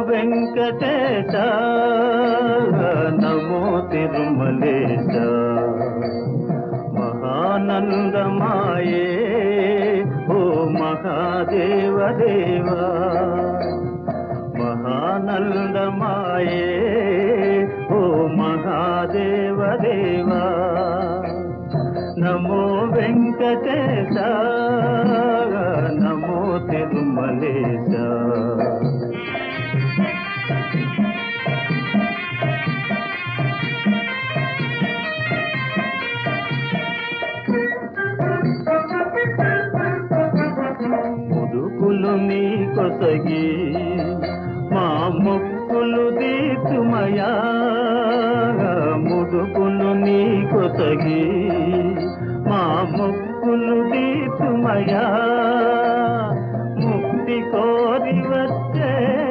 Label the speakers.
Speaker 1: వెంకటేశ నమో తిరుమలేశ మహానందమాయే ఓ మహాదేవ దేవా మహానందమాయే ఓ మహాదేవ దేవా నమో వెంకటేశ నమో తిరుమలేశ ముదుకులు నీ కొసగి మా మొక్కులు దీతుమయా ముదుకులు నీ కొసగి మా మొక్కులు దీతుమయా